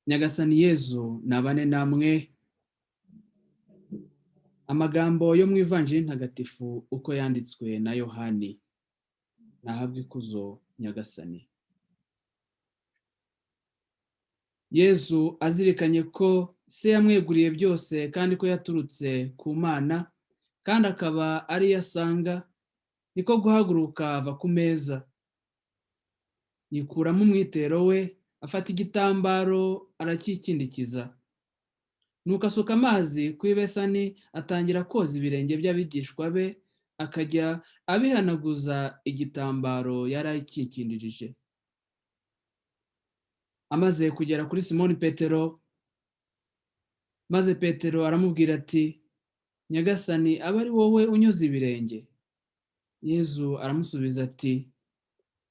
Nyagasani Yezu nabane namwe. Amagambo yo mu Ivanjiri ntagatifu uko yanditswe na Yohani. Nahabwe ikuzo Nyagasani. Yezu azirikanye ko se yamweguriye byose kandi ko yaturutse ku Mana kandi akaba ari yasanga, niko guhaguruka ava ku meza, yikuramo umwitero we, afata igitambaro arakikindikiza, nuko asuka amazi ku ibesani atangira koza ibirenge by'abigishwa be, akajya abihanaguza igitambaro yari akikindirije. Amaze kugera kuri Simoni Petero, maze Petero aramubwira ati, Nyagasani, aba ari wowe unyoza ibirenge? Yezu aramusubiza ati,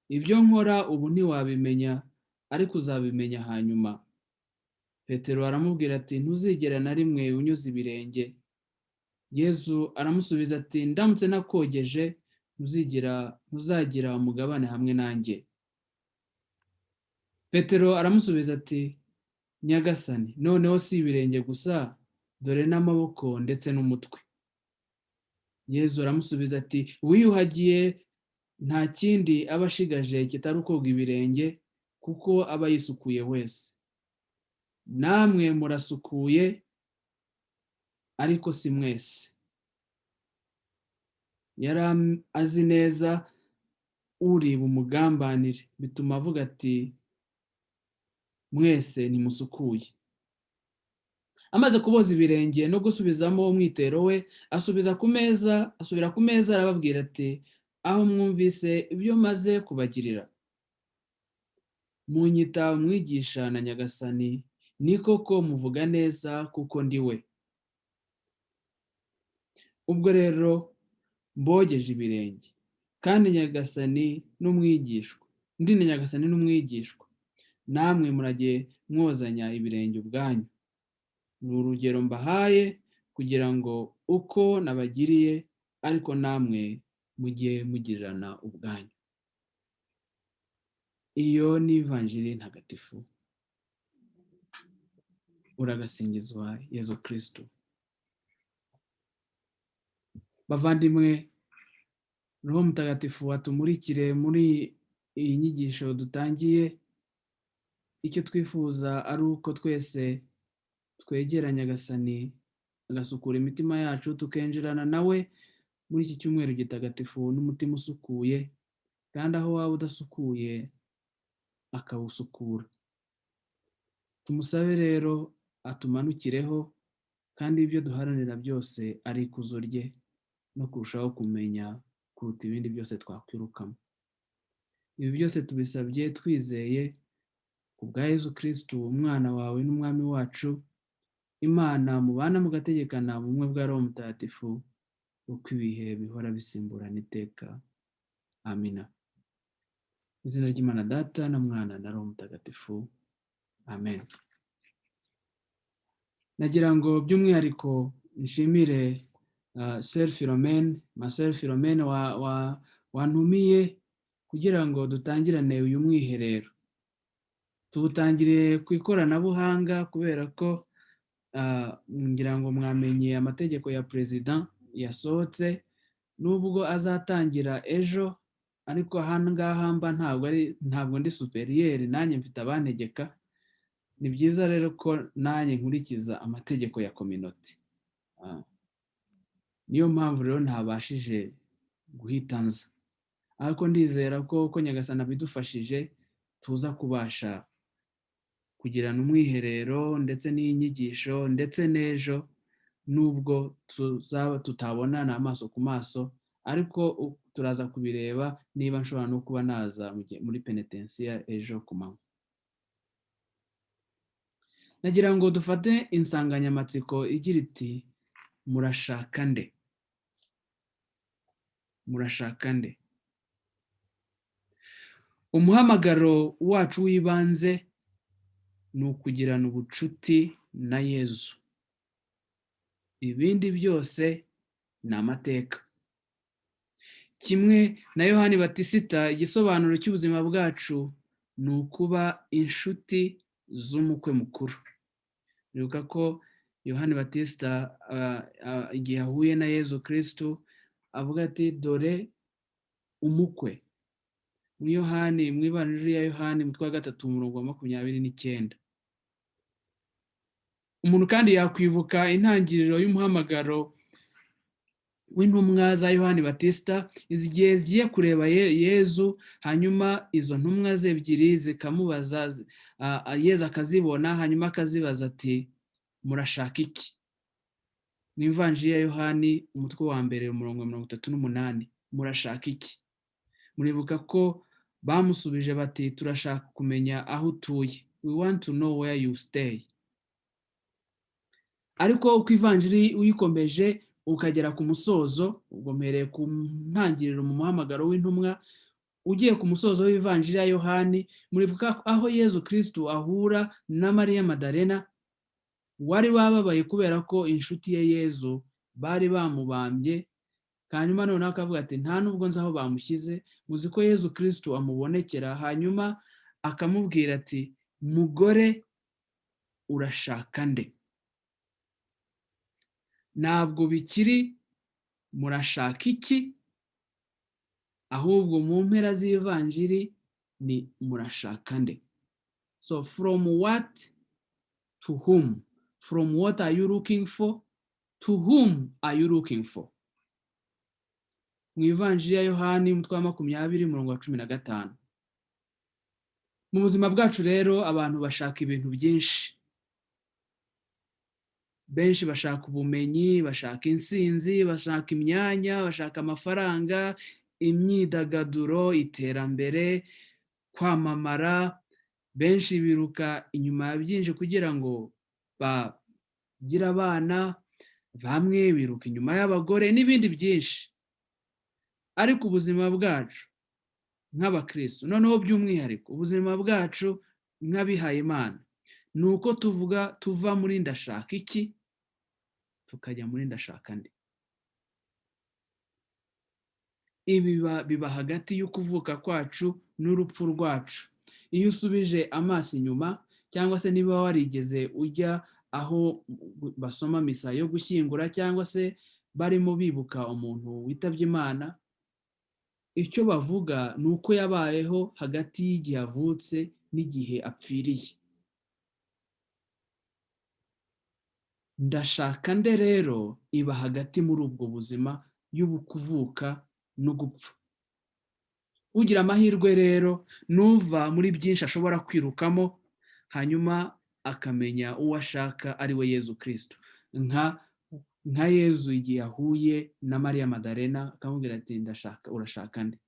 ibyo nkora ubu ntiwabimenya, ariko uzabimenya hanyuma. Petero aramubwira ati, ntuzigera na rimwe unyoza ibirenge. Yezu aramusubiza ati, ndamutse nakogeje ntuzagira umugabane hamwe nanjye. Petero aramusubiza ati, Nyagasani, noneho si ibirenge gusa, dore n'amaboko ndetse n'umutwe. Yezu aramusubiza ati, uwiyuhagiye nta kindi aba ashigaje kitari ukoga ibirenge, kuko aba yisukuye wese. Namwe murasukuye, ariko si mwese. Yari azi neza uri bumugambanire, bituma avuga ati, mwese ntimusukuye. Amaze kuboza ibirenge no gusubizamo umwitero we, asubira ku meza arababwira ati, aho mwumvise ibyo maze kubagirira, munyita umwigisha na Nyagasani, ni koko muvuga neza kuko ndi we. Ubwo rero mbogeje ibirenge, kandi Nyagasani n'umwigishwa, ndi na Nyagasani n'umwigishwa, namwe murajye mwozanya ibirenge ubwanyu. Ni urugero mbahaye kugira ngo uko nabagiriye ariko namwe mujye mugirirana ubwanyu. Iyo ni Ivanjiri ntagatifu. Uragasingizwa Yezu Kristo. Bavandimwe, Roho Mutagatifu atumurikire muri iyi nyigisho dutangiye. Icyo twifuza ari uko twese twegera Nyagasani, agasukura imitima yacu, tukenjerana nawe muri iki cyumweru gitagatifu n'umutima usukuye, kandi aho waba udasukuye akawusukura. Tumusabe rero atumanukireho, kandi ibyo duharanira byose ari ikuzo rye no kurushaho kumenya kuruta ibindi byose twakwirukamo. Ibi byose tubisabye twizeye ku bwa Yezu Kristo, umwana wawe n'umwami wacu, Imana mubana mugategekana mu bumwe bwa Roho Mutagatifu, uko ibihe bihora bisimburana iteka. Amina. Mu izina ry'Imana Data na Mwana na Roho Mutagatifu. Amen. Nagira ngo by'umwihariko nshimire Sœur Philomène, ma Sœur Philomène wantumiye kugira ngo dutangirane uyu mwiherero. Tuwutangiriye ku ikoranabuhanga kubera ko ngira ngo mwamenye amategeko ya Perezida yasohotse, nubwo azatangira ejo, ariko ahangaha mba ntabwo ndi superiyeri, nanjye mfite abantegeka. Ni byiza rero ko nanjye nkurikiza amategeko ya community. Niyo mpamvu rero ntabashije guhita nza, ariko ndizera ko Nyagasani abidufashije tuza kubasha kugirana umwiherero ndetse n'inyigisho ndetse n'ejo, nubwo tutabonana amaso ku maso, ariko turaza kubireba niba nshobora no kuba naza muri penetensiya ejo ku manywa. Nagira ngo dufate insanganyamatsiko igira iti, murashaka nde? Murashaka nde? Umuhamagaro wacu w'ibanze ni ukugirana ubucuti na Yezu. Ibindi byose ni amateka. Kimwe na Yohani Batisita, igisobanuro cy'ubuzima bwacu ni ukuba inshuti z'umukwe mukuru. Nibuka ko Yohani Batista igihe ahuye na Yezu Kristo avuga ati dore umukwe. Mu ivanjiri ya Yohani umutwe wa 3 umurongo wa 29. Umuntu kandi yakwibuka intangiriro y'umuhamagaro w'intumwa za Yohani Batista igihe zigiye kureba Yezu, hanyuma izo ntumwa ze ebyiri zikamubaza, Yezu akazibona, hanyuma akazibaza ati murashaka iki? Mu ivanjiri ya Yohani umutwe wa 1 umurongo wa 38, murashaka iki? Muribuka ko bamusubije bati turashaka kumenya aho utuye, we want to know where you stay. Ariko uko ivanjiri uyikomeje ukagera ku musozo, ubwo mpereye ku ntangiriro mu muhamagaro w'intumwa, ugiye ku musozo w'ivanjiri ya Yohani, muribuka aho Yezu Kristo ahura na Mariya Madalena, wari wababaye kubera ko inshuti ye Yezu bari bamubambye, hanyuma noneho akavuga ati nta nubwo nzi aho bamushyize. Muzi ko Yezu Kristo amubonekera, hanyuma akamubwira ati mugore urashaka nde? Ntabwo bikiri murashaka iki, ahubwo mu mpera z'ivanjiri ni murashaka nde. So from what to whom? From what are you looking for? To whom are you looking for? Mu ivanjiri ya Yohani umutwe wa 20 umurongo wa 15. Mu buzima bwacu rero abantu bashaka ibintu byinshi. Benshi bashaka ubumenyi, bashaka insinzi, bashaka imyanya, bashaka amafaranga, imyidagaduro, iterambere, kwamamara. Benshi biruka inyuma ya byinshi kugira ngo bagire abana, bamwe biruka inyuma y'abagore n'ibindi byinshi. Ariko ubuzima bwacu nk'abakristo, noneho by'umwihariko ubuzima bwacu nk'abihaye Imana, ni uko tuva muri ndashaka iki tukajya muri ndashaka nde. Ibi biba hagati y'ukuvuka kwacu n'urupfu rwacu. Iyo usubije amaso inyuma, cyangwa se niba warigeze ujya aho basoma misa yo gushyingura, cyangwa se barimo bibuka umuntu witabye Imana, icyo bavuga ni uko yabayeho hagati y'igihe avutse n'igihe apfiriye. Ndashaka nde rero iba hagati muri ubwo buzima y'ubukuvuka no gupfa. Ugira amahirwe rero nuva muri byinshi ashobora kwirukamo, hanyuma akamenya uwo ashaka ari we Yezu Kristo. Nka Yezu igihe yahuye na Mariya Madalena akamubwira ati urashaka nde?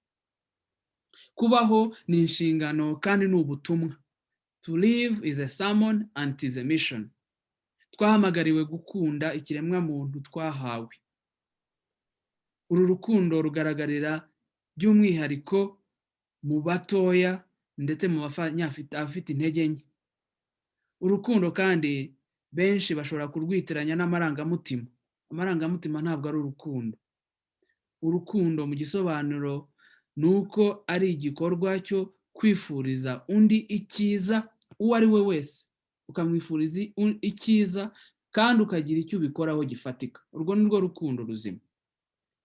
Kubaho ni inshingano kandi ni ubutumwa. To live is a sermon and it is a mission. Twahamagariwe gukunda ikiremwa muntu twahawe. Uru rukundo rugaragarira by'umwihariko mu batoya ndetse mu bafite intege nke. Urukundo kandi benshi bashobora kurwitiranya n'amarangamutima. Amarangamutima ntabwo ari urukundo. Urukundo mu gisobanuro ni uko ari igikorwa cyo kwifuriza undi icyiza, uwo ari we wese ukamwifuriza icyiza kandi ukagira icyo ubikoraho gifatika. Urwo ni rwo rukundo ruzima.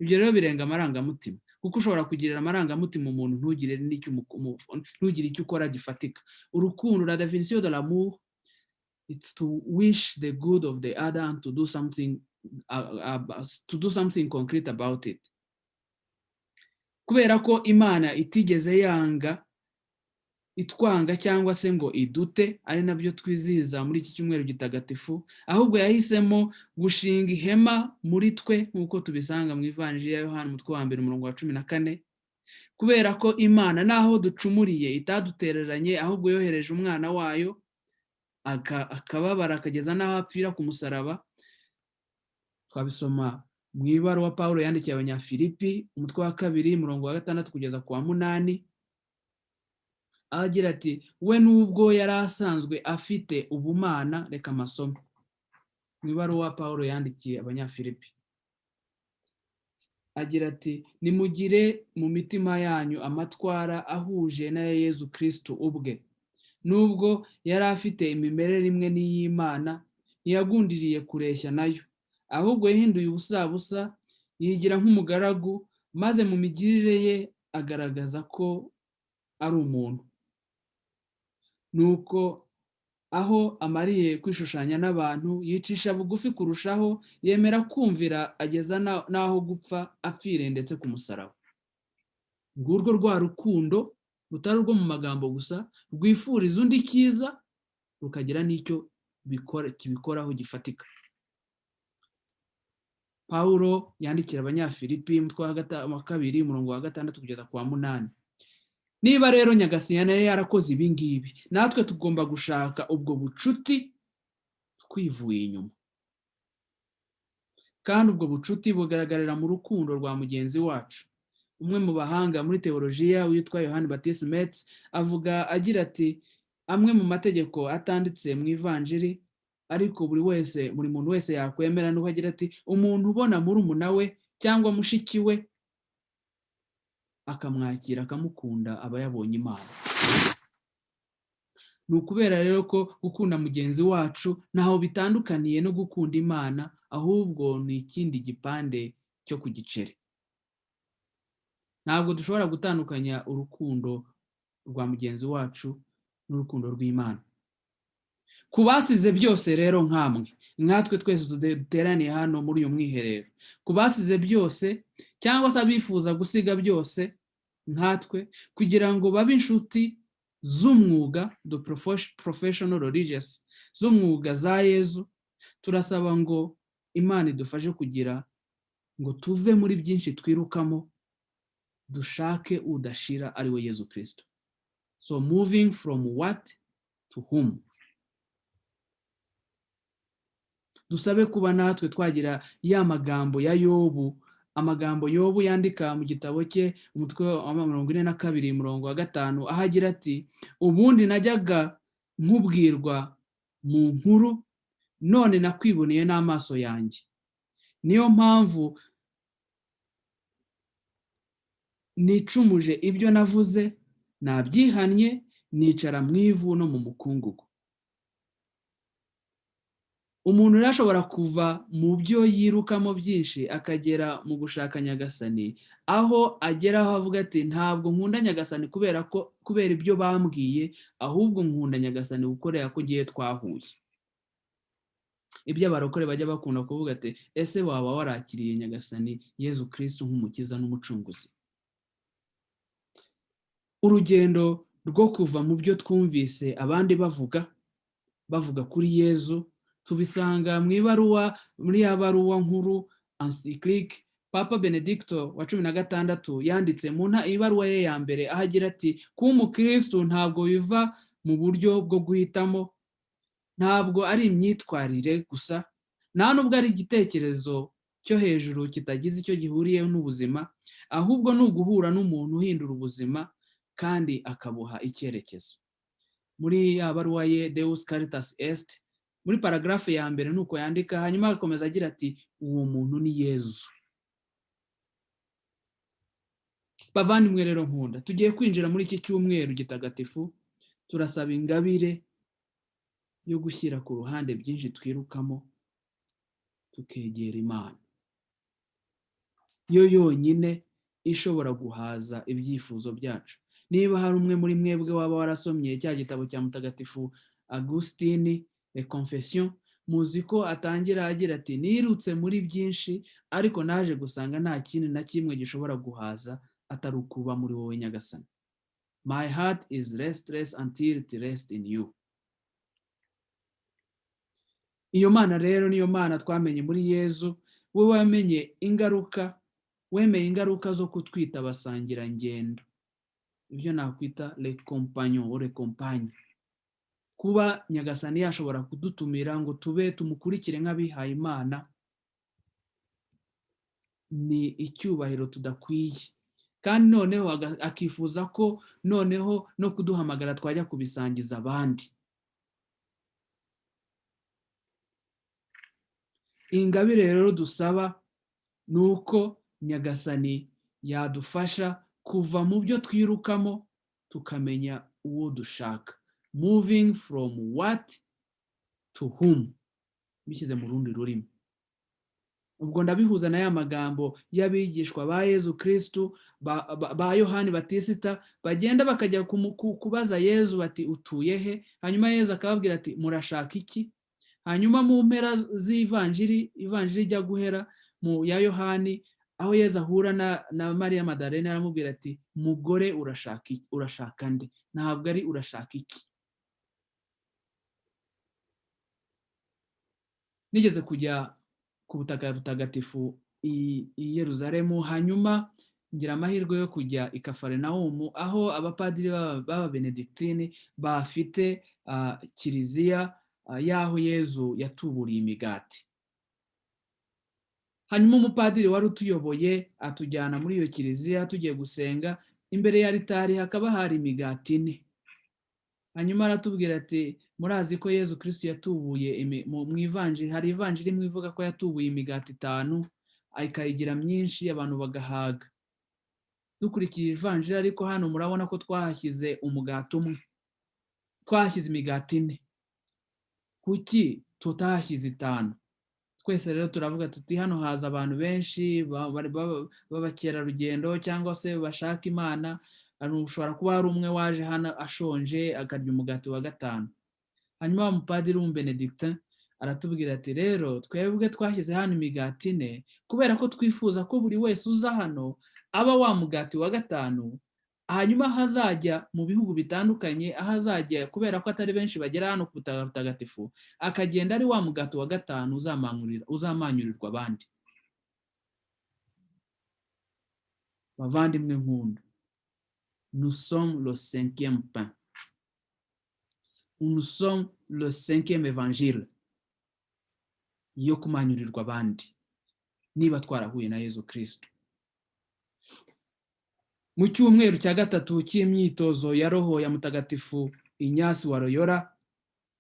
Ibyo rero birenga amarangamutima, kuko ushobora kugirira amarangamutima umuntu ntugire icyo ukora gifatika. Urukundo, la définition de l'amour, it's to wish the good of the other and to do something concrete about it. Kubera ko Imana itigeze yanga itwanga cyangwa se ngo idute, ari nabyo twizihiza muri iki cyumweru gitagatifu, ahubwo yahisemo gushinga ihema muri twe nk'uko tubisanga mu ivanjiri ya Yohana umutwe wa 1 umurongo wa 14. Kubera ko Imana naho ducumuriye itadutereranye, ahubwo yohereje umwana wayo akababara akageza n'aho apfira ku musaraba. Twabisoma mu ibaruwa Pawulo yandikiye Abanyafilipi umutwe wa 2 umurongo wa 6 kugeza ku wa 8, agira ati we nubwo yari asanzwe afite ubumana. Reka amasomo mu ibaruwa Pawulo yandikiye Abanyafilipi, agira ati nimugire mu mitima yanyu amatwara ahuje na Yezu Kristo ubwe, nubwo yari afite imimerere imwe n'iy'Imana, ntiyagundiriye kureshya nayo, ahubwo yahinduye ubusabusa, yigira nk'umugaragu, maze mu migirire ye agaragaza ko ari umuntu. Nuko aho amariye kwishushanya n'abantu, yicisha bugufi kurushaho, yemera kumvira ageza n'aho gupfa, apfiriye ndetse ku musaraba. Ngurwo rwa rukundo rutari urwo mu magambo gusa, rwifuriza undi icyiza, rukagira n'icyo kibikoraho gifatika. Pawulo yandikira Abanyafilipi umutwe wa 2 umurongo wa 6 kugeza ku wa 8. Niba rero Nyagasani yari yarakoze ibi ngibi, natwe tugomba gushaka ubwo bucuti twivuye inyuma. Kandi ubwo bucuti bugaragarira mu rukundo rwa mugenzi wacu. Umwe mu bahanga muri teolojiya witwa Yohani Baptiste Metz avuga agira ati, amwe mu mategeko atanditse mu ivanjiri, ariko buri muntu wese yakwemera, nuko agira ati, umuntu ubona murumuna we cyangwa mushiki we akamwakira akamukunda aba yabonye Imana. Ni ukubera rero ko gukunda mugenzi wacu ntaho bitandukaniye no gukunda Imana, ahubwo ni ikindi gipande cyo ku giceri. Ntabwo dushobora gutandukanya urukundo rwa mugenzi wacu n'urukundo rw'Imana. Ku basize byose rero nkatwe twese duteraniye hano muri uyu mwiherero, ku basize byose cyangwa se abifuza gusiga byose nkatwe, kugira ngo babe inshuti z'umwuga, the professional religious, z'umwuga za Yezu, turasaba ngo Imana idufashe kugira ngo tuve muri byinshi twirukamo, dushake udashira ari we Yezu Kristo. So moving from what to whom. Dusabe kuba natwe twagira ya magambo ya Yobu, amagambo Yobu yandika mu gitabo cye umutwe wa 42 umurongo wa 5, aho agira ati, ubundi najyaga nkubwirwa mu nkuru, none nakwiboneye n'amaso yanjye. Niyo mpamvu nicumuje ibyo navuze, nabyihannye, nicara mu ivu no mu mukungugu. Umuntu rashobora kuva mu byo yirukamo byinshi akagera mu gushaka Nyagasani, aho ageraho avuga ati, ntabwo nkunda Nyagasani kubera ibyo bambwiye, ahubwo nkunda Nyagasani gukorera ko giye twahuye. Ibyo abarokore bajya bakunda kuvuga ati, ese waba warakiriye Nyagasani Yezu Kristo nk'umukiza n'umucunguzi? Urugendo rwo kuva mu byo twumvise abandi bavuga kuri Yezu, tubisanga muri ya baruwa nkuru encyclique Papa Benedicto wa 16 yanditse mu ibaruwa ye ya mbere, aho agira ati, kuba umukristo ntabwo biva mu buryo bwo guhitamo, ntabwo ari imyitwarire gusa, nta nubwo ari igitekerezo cyo hejuru kitagize icyo gihuriyeho n'ubuzima, ahubwo ni uguhura n'umuntu uhindura ubuzima kandi akabuha icyerekezo. Muri ya baruwa ye Deus Caritas Est, muri paragrafe ya mbere nuko yandika, hanyuma agakomeza agira ati, uwo muntu ni Yezu. Bavandimwe rero nkunda, tugiye kwinjira muri iki cyumweru gitagatifu, turasaba ingabire yo gushyira ku ruhande byinshi twirukamo, tukegera Imana. Yo yonyine ishobora guhaza ibyifuzo byacu. Niba hari umwe muri mwebwe waba warasomye cya gitabo cya Mutagatifu Agustini, Les Confessions, muzi ko atangira agira ati, nirutse muri byinshi, ariko naje gusanga nta kintu na kimwe gishobora guhaza atari ukuba muri wowe Nyagasani. My heart is restless until it rests in you. Iyo Mana rero niyo Mana twamenye muri Yezu, we wemeye ingaruka zo kutwita abasangira ngendo. Ibyo nakwita les compagnons ou les compagnes. Kuba Nyagasani yashobora kudutumira ngo tumukurikire nk'abihaye Imana, ni icyubahiro tudakwiye. Kandi noneho akifuza ko noneho no kuduhamagara twajya kubisangiza abandi. Ingabire rero dusaba nuko Nyagasani yadufasha kuva mu byo twirukamo tukamenya uwo dushaka. moving from what to whom, bishyize mu rundi rurimi. Ubwo ndabihuza na ya magambo y'abigishwa ba Yezu Kristu ba Yohani Batisita, bagenda bakajya kubaza Yezu bati utuye he, hanyuma Yezu akababwira ati murashaka iki. Hanyuma mu mpera z'ivanjiri, ivanjiri ijya guhera mu ya Yohani, aho Yezu ahura na Mariya Madalena, aramubwira ati mugore urashaka nde, ntabwo ari urashaka iki. Nigeze kujya ku butaka butagatifu i Yeruzalemu, hanyuma ngira amahirwe yo kujya i Kafarinawumu, aho abapadiri b'Ababenediktini bafite kiliziya y'aho Yezu yatuburiye imigati. Hanyuma umupadiri wari utuyoboye atujyana muri iyo kiliziya tugiye gusenga, imbere ya alitari hakaba hari imigati 4. Hanyuma aratubwira ati murazi ko Yezu Kristo yatubuye mu ivanjiri, hari ivanjiri imwe ivuga ko yatubuye imigati 5 akayigira myinshi abantu bagahaga. Dukurikiye ivanjiri ariko hano murabona ko twahashyize umugati umwe, twahashyize imigati 4. Kuki tutahashyize 5? Twese rero turavuga tuti hano haza abantu benshi b'abakerarugendo cyangwa se bashaka Imana, ushobora kuba hari umwe waje hano ashonje akarya umugati wa 5. Hanyuma umupadiri w'Umubenedictin aratubwira ati rero twebwe twashyize hano imigati 4 kubera ko twifuza ko buri wese uza hano aba wa mugati wa 5, hanyuma hazajya mu bihugu bitandukanye, aho azajya kubera ko atari benshi bagera hano ku butaka butagatifu, akagenda ari wa mugati wa 5 uzamanyurirwa abandi. Bavandimwe nkunda, nous sommes le 5e pain, nous sommes le 5e évangile yo kumanyurirwa abandi niba twarahuye na Yezu Kristo. Mu cyumweru cya gatatu cy'imyitozo ya roho ya Mutagatifu Inyasi wa Loyola,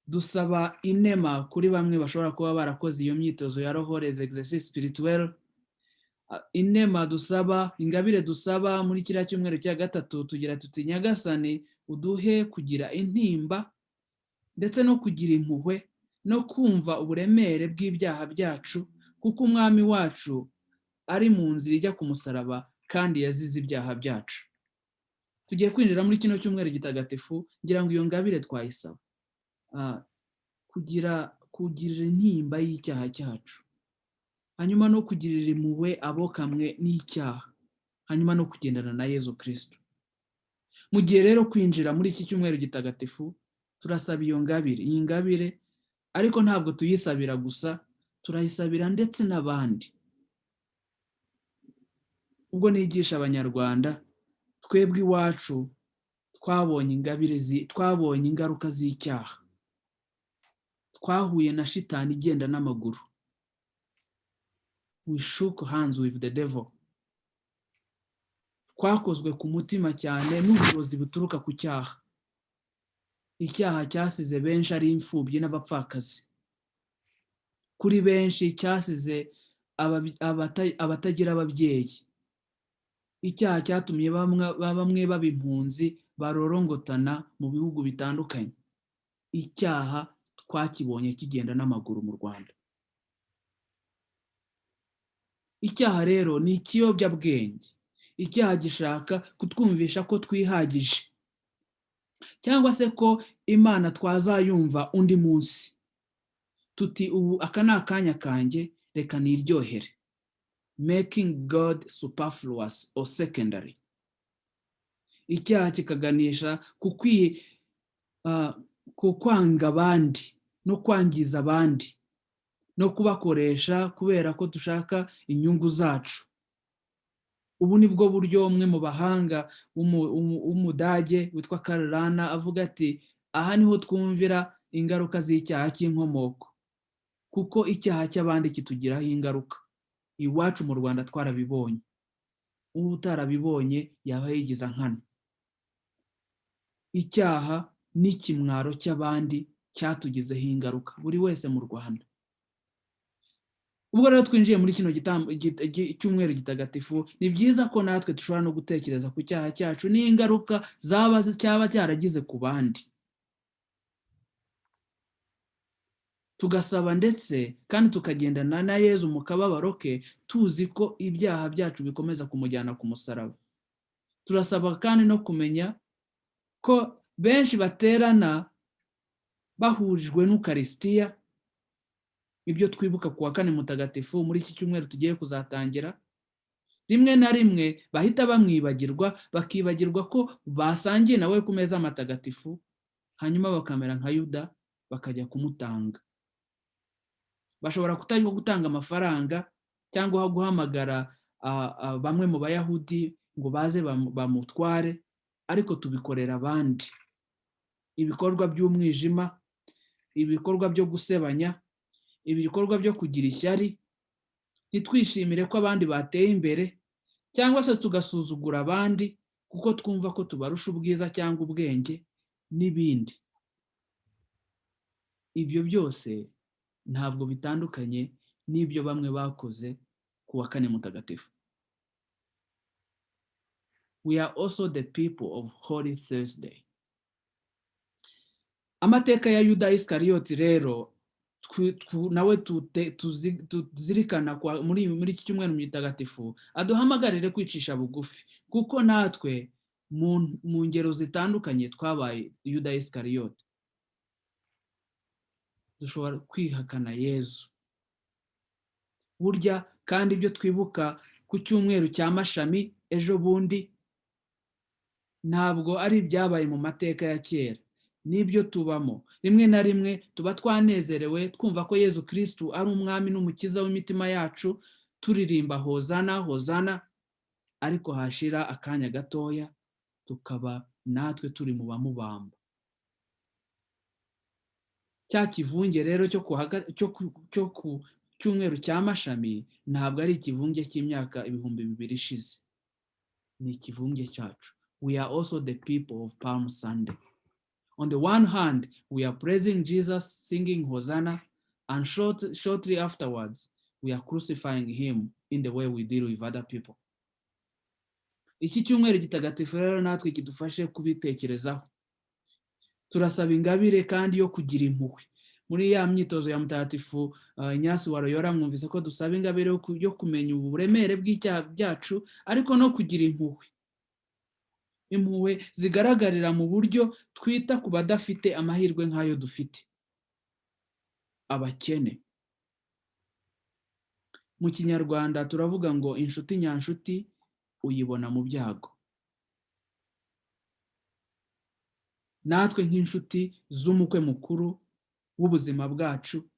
dusaba inema kuri bamwe bashobora kuba barakoze iyo myitozo ya roho, les exercices spirituels. Inema dusaba, ingabire dusaba muri kiriya cyumweru cya gatatu, tugira tuti Nyagasani uduhe kugira intimba ndetse no kugira impuhwe no kumva uburemere bw'ibyaha byacu, kuko umwami wacu ari mu nzira ijya ku musaraba kandi yazize ibyaha byacu. Tugiye kwinjira muri kino cyumweru gitagatifu, ngira ngo iyo ngabire twayisaba, kugirira intimba y'icyaha cyacu, hanyuma no kugirira impuhwe abokamwe n'icyaha, hanyuma no kugendana na Yezu Kristo. Mu gihe rero kwinjira muri iki cyumweru gitagatifu turasaba iyo ngabire, iyi ngabire ariko ntabwo tuyisabira gusa, turayisabira ndetse n'abandi. Ubwo nigisha Abanyarwanda, twebwe iwacu twabonye twabonye ingaruka z'icyaha, twahuye na shitani igenda n'amaguru. We shook hands with the devil. Twakozwe ku mutima cyane n'uburozi buturuka ku cyaha. Icyaha cyasize benshi ari imfubyi n'abapfakazi. Kuri benshi cyasize abatagira ababyeyi. Icyaha cyatumye bamwe baba impunzi barorongotana mu bihugu bitandukanye. Icyaha twakibonye kigenda n'amaguru mu Rwanda. Icyaha rero ni ikiyobyabwenge. Icyaha gishaka kutwumvisha ko twihagije, cyangwa se ko Imana twazayumva undi munsi. Tuti ubu aka ni akanya kanjye, reka niryohere. Making God superfluous or secondary. Icyaha kikaganisha ku kwanga abandi no kwangiza abandi no kubakoresha kubera ko dushaka inyungu zacu. Ubu ni bwo buryo umwe mu bahanga w'Umudage witwa Karl Rahner avuga ati aha niho twumvira ingaruka z'icyaha cy'inkomoko, kuko icyaha cy'abandi kitugiraho ingaruka. Iwacu mu Rwanda twarabibonye, ubu utarabibonye yaba yigiza nkana. Icyaha n'ikimwaro cy'abandi cyatugizeho ingaruka, buri wese mu Rwanda. Ubwo rero twinjiye muri kino cyumweru gitagatifu, ni byiza ko natwe dushobora no gutekereza ku cyaha cyacu n'ingaruka cyaba cyaragize ku bandi. tugasaba ndetse kandi tukagendana na Yezu mu kababaro ke, tuzi ko ibyaha byacu bikomeza kumujyana ku musaraba. Turasaba kandi no kumenya ko benshi baterana bahurijwe n'Ukarisitiya, ibyo twibuka ku wa kane mutagatifu muri iki cyumweru tugiye kuzatangira. Rimwe na rimwe bahita bamwibagirwa, bakibagirwa ko basangiye nawe ku meza matagatifu, hanyuma bakamera nka Yuda bakajya kumutanga. Bashobora kutajya gutanga amafaranga cyangwa guhamagara bamwe mu Bayahudi ngo baze bamutware, ariko tubikorera abandi. Ibikorwa by'umwijima, ibikorwa byo gusebanya, ibikorwa byo kugira ishyari, ntitwishimire ko abandi bateye imbere, cyangwa se tugasuzugura abandi kuko twumva ko tubarusha ubwiza cyangwa ubwenge n'ibindi. Ibyo byose ntabwo bitandukanye n'ibyo bamwe bakoze ku wa kane mutagatifu. We are also the people of Holy Thursday. Amateka ya Yuda Iskariyoti rero nawe tuzirikana muri iki cyumweru mutagatifu, aduhamagarire kwicisha bugufi, kuko natwe mu ngero zitandukanye twabaye Yuda Iskariyoti. Dushobora kwihakana Yezu. Burya kandi ibyo twibuka ku cyumweru cya Mashami ejo bundi ntabwo ari ibyabaye mu mateka ya kera, n'ibyo tubamo. Rimwe na rimwe tuba twanezerewe twumva ko Yezu Kristu ari umwami n'umukiza w'imitima yacu, turirimba hozana hozana, ariko hashira akanya gatoya tukaba natwe turi mu bamubamba. Cya kivunge rero cyo ku cyumweru cya Mashami ntabwo ari ikivunge cy'imyaka 2000 ishize, ni ikivunge cyacu. We are also the people of Palm Sunday. On the one hand, we are praising Jesus, singing Hosanna, and shortly afterwards, we are crucifying him in the way we deal with other people. Iki cyumweru gitagatifu rero natwe kidufashe kubitekerezaho. Turasaba ingabire kandi yo kugira impuhwe. Muri ya myitozo ya mutagatifu Inyasi wa Loyola mwumvise ko dusaba ingabire yo kumenya uburemere bw'icyaha byacu, ariko no kugira impuhwe. Impuhwe zigaragarira mu buryo twita ku badafite amahirwe nk'ayo dufite, abakene. Mu Kinyarwanda turavuga ngo inshuti nyanshuti uyibona mu byago. Natwe nk'inshuti z'umukwe mukuru w'ubuzima bwacu,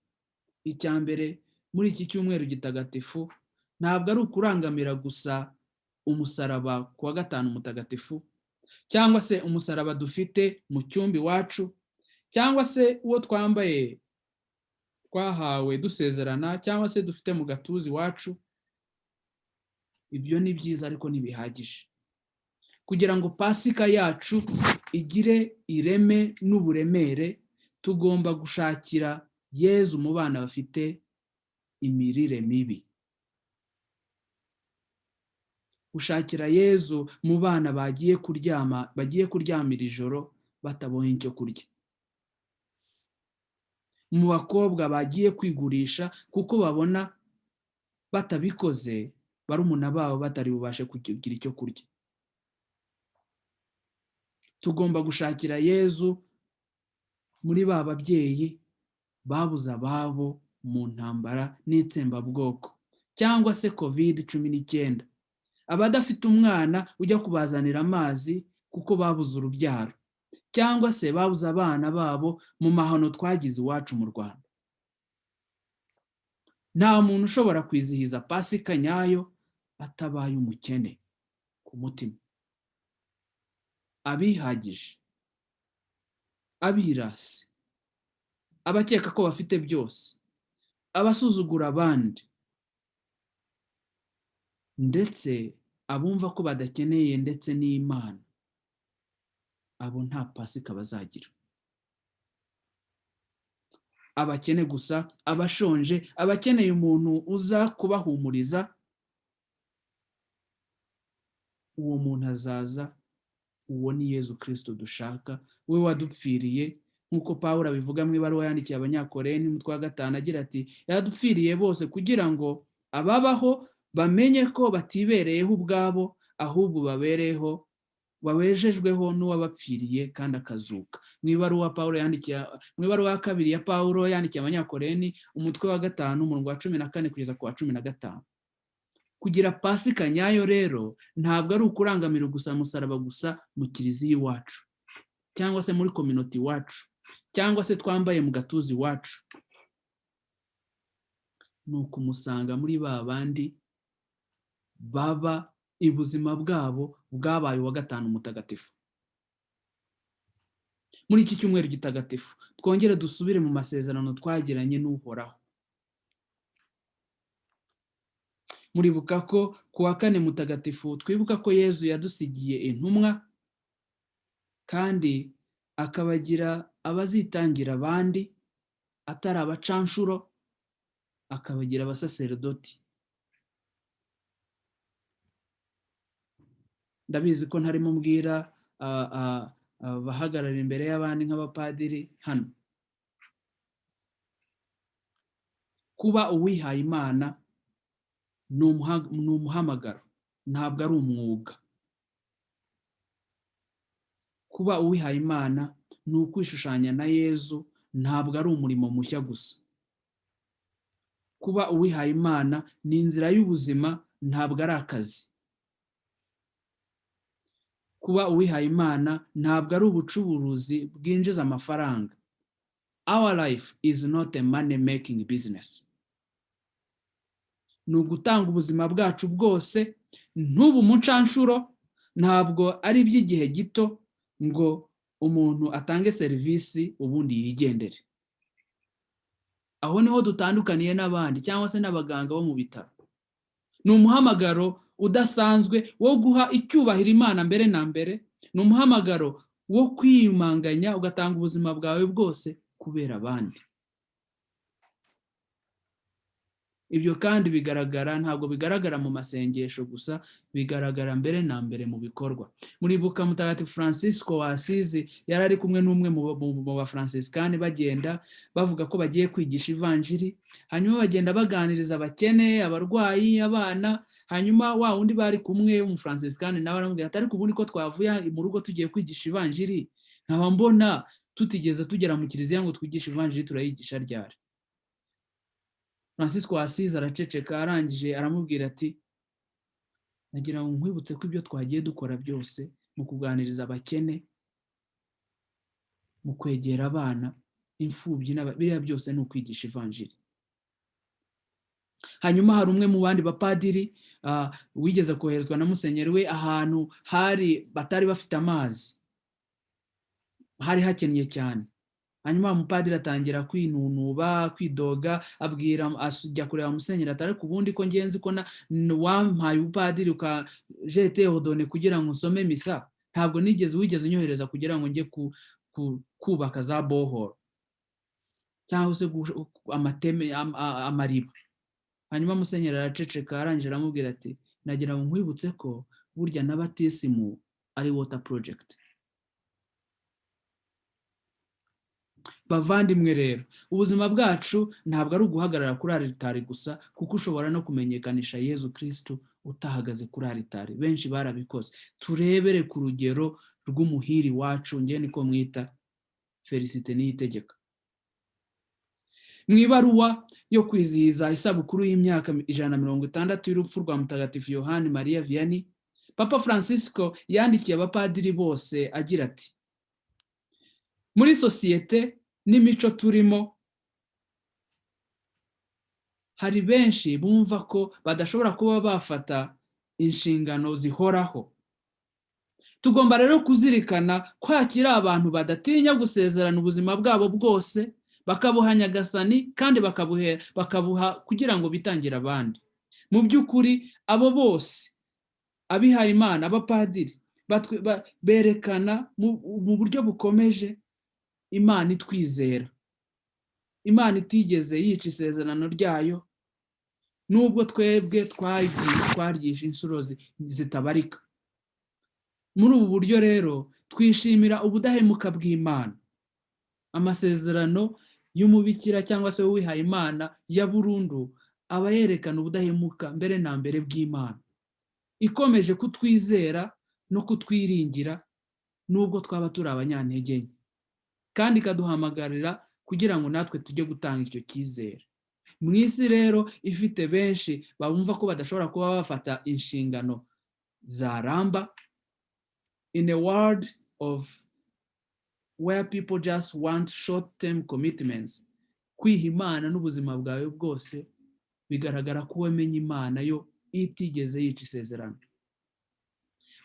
icya mbere muri iki cyumweru gitagatifu ntabwo ari ukurangamira gusa umusaraba ku wa gatanu mutagatifu, cyangwa se umusaraba dufite mu cyumba iwacu, cyangwa se uwo twambaye twahawe dusezerana, cyangwa se dufite mu gatuza iwacu. Ibyo ni byiza ariko ntibihagije. Kugira ngo Pasika yacu igire ireme n'uburemere, tugomba gushakira Yezu mu bana bafite imirire mibi. Gushakira Yezu mu bana bagiye kuryamira ijoro batabonye icyo kurya. Mu bakobwa bagiye kwigurisha kuko babona batabikoze barumuna babo batari bubashe kugira icyo kurya. Tugomba gushakira Yezu muri ba babyeyi babuze ababo mu ntambara n'itsembabwoko, cyangwa se COVID-19. Abadafite umwana ujya kubazanira amazi kuko babuze urubyaro, cyangwa se babuze abana babo mu mahano twagize iwacu mu Rwanda. Nta muntu ushobora kwizihiza Pasika nyayo atabaye umukene ku mutima. Abihagije, abirasi, abakeka ko bafite byose, abasuzugura abandi, ndetse abumva ko badakeneye ndetse n'Imana, abo nta Pasika bazagira. Abakene gusa, abashonje, abakeneye umuntu uza kubahumuriza, uwo muntu azaza. Uwo ni Yezu Kristo dushaka, we wadupfiriye nk'uko Pawulo abivuga mu ibaruwa yandikiye Abanyakorenti umutwe wa 5 agira ati yaradupfiriye bose kugira ngo ababaho bamenye ko batibereyeho ubwabo ahubwo babejejweho n'uwabapfiriye kandi akazuka. Mu ibaruwa ya kabiri ya Pawulo yandikiye Abanyakorenti umutwe wa 5 umurongo wa 14 kugeza ku wa 15. Kugira pasika nyayo rero ntabwo ari ukurangamira gusa musaraba gusa mu kiliziya iwacu cyangwa se muri community iwacu cyangwa se twambaye mu gatuzi iwacu, ni ukumusanga muri ba bandi baba ibuzima bwabo bwabaye wa gatanu mutagatifu. Muri iki cyumweru gitagatifu twongere dusubire mu masezerano twagiranye n'Uhoraho. Muribuka ko ku wa 4 mutagatifu twibuka ko Yezu yadusigiye intumwa kandi akabagira abazitangira abandi atari abacanshuro, akabagira abasaserdoti. Ndabizi ko ntarimo mbwira abahagarara imbere y'abandi nk'abapadiri hano. Kuba uwihaye Imana ni umuhamagaro, ntabwo ari umwuga. Kuba uwihaye Imana ni ukwishushanya na Yezu, ntabwo ari umurimo mushya gusa. Kuba uwihaye Imana ni inzira y'ubuzima, ntabwo ari akazi. Kuba uwihaye Imana ntabwo ari ubucuruzi bwinjiza amafaranga. Our life is not a money making business. Ni ugutanga ubuzima bwacu bwose ntubu muncanshuro, ntabwo ari iby'igihe gito ngo umuntu atange serivisi ubundi yigendere. Aho niho dutandukaniye n'abandi cyangwa se n'abaganga bo mu bitaro. Ni umuhamagaro udasanzwe wo guha icyubahiro Imana mbere na mbere, ni umuhamagaro wo kwiyumanganya ugatanga ubuzima bwawe bwose kubera abandi. Ibyo kandi ntabwo bigaragara mu masengesho gusa, bigaragara mbere na mbere mu bikorwa. Muribuka Mutagatifu Francisco wa Asizi yari ari kumwe n'umwe mu bafransisikani bagenda bavuga ko bagiye kwigisha ivanjiri, hanyuma bagenda baganiriza abakene, abarwayi, abana, hanyuma wa wundi bari kumwe w'umufransisikani nawe aramubwira ati ariko ubundi ko twavuye mu rugo tugiye kwigisha ivanjiri, nkaba mbona tutigeze tugera mu kiliziya ngo twigishe ivanjiri, turayigisha ryari? Francisco wa Asizi araceceka, arangije aramubwira ati nagira ngo nkwibutse ko ibyo twagiye dukora byose mu kuganiriza abakene, mu kwegera abana, imfubyi biriya byose ni ukwigisha ivanjiri. Hanyuma hari umwe mu bandi bapadiri wigeze koherezwa na musenyeri we ahantu batari bafite amazi, hari hakennye cyane. Hanyuma umupadiri atangira kwinunuba, kwidoga, ajya kureba musenyeri ati ariko ubundi ko ngenzi ko wampaye ubupadiri ukajete ordone kugira ngo nsome misa, ntabwo wigeze unyohereza kugira ngo njye kubaka za bohoro cyangwa se amariba. Hanyuma musenyeri araceceka, arangije aramubwira ati nagira ngo nkwibutse ko burya na batisimu ari water project. Bavandimwe rero, ubuzima bwacu ntabwo ari uguhagarara kuri alitari gusa, kuko ushobora no kumenyekanisha Yezu Kristo utahagaze kuri alitari. Benshi barabikoze. Turebere ku rugero rw'umuhiri wacu, ngiye niko mwita Felicite Niyitegeka. Mu ibaruwa yo kwizihiza isabukuru y'imyaka 160 y'urupfu rwa Mutagatifu Yohani Maria Vianney, Papa Francisco yandikiye abapadiri bose agira ati muri sosiyete n'imico turimo hari benshi bumva ko badashobora kuba bafata inshingano zihoraho. Tugomba rero kuzirikana kwakira abantu badatinya gusezerana ubuzima bwabo bwose, bakabuha Nyagasani kandi bakabuha kugira ngo bitangire abandi. Mu by'ukuri abo bose abihaye Imana, abapadiri berekana mu buryo bukomeje Imana itwizera, Imana itigeze yica isezerano ryayo, nubwo twebwe twaryishe inshuro zitabarika. Muri ubu buryo rero twishimira ubudahemuka bw'Imana. amasezerano y'umubikira cyangwa se w'ihaye Imana ya burundu aba yerekana ubudahemuka mbere na mbere bw'Imana, ikomeje kutwizera no kutwiringira nubwo twaba turi abanyantege nke, kandi ikaduhamagarira kugira ngo natwe tujye gutanga icyo cyizere. Mu isi rero ifite benshi bumva ko badashobora kuba bafata inshingano zaramba, in a world of where people just want short-term commitments, kwiha Imana n'ubuzima bwawe bwose bigaragara ko wamenye Imana yo itigeze yica isezerano.